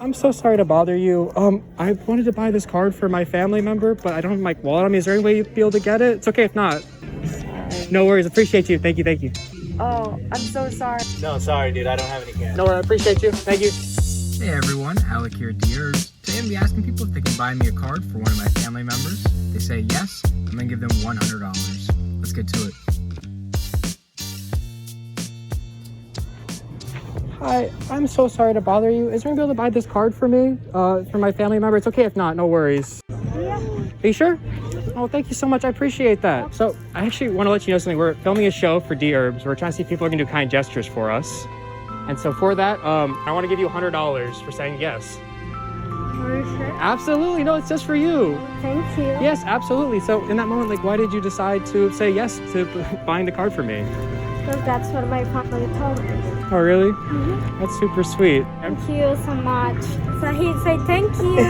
I'm so sorry to bother you. I wanted to buy this card for my family member, but I don't have my wallet on me. Is there any way you'd be able to get it? It's okay if not. Sorry. No worries. Appreciate you. Thank you. Oh, I'm so sorry. No, sorry, dude. I don't have any cash. No worries. I appreciate you. Thank you. Hey everyone, Alec here at Dherbs. Today I'm going to be asking people if they can buy me a card for one of my family members. If they say yes, I'm going to give them $100. Let's get to it. Hi, I'm so sorry to bother you. Is there any way to buy this card for me? For my family member? It's okay if not, no worries. Yeah. Are you sure? Oh, thank you so much. I appreciate that. So I actually want to let you know something. We're filming a show for Dherbs. We're trying to see if people are going to do kind gestures for us. And so for that, I want to give you $100 for saying yes. Are you sure? Absolutely. No, it's just for you. Thank you. Yes, absolutely. So in that moment, like, why did you decide to say yes to buying the card for me? Because that's what my family told me. Oh, really? Mm-hmm. That's super sweet. Thank you so much. So he said thank you.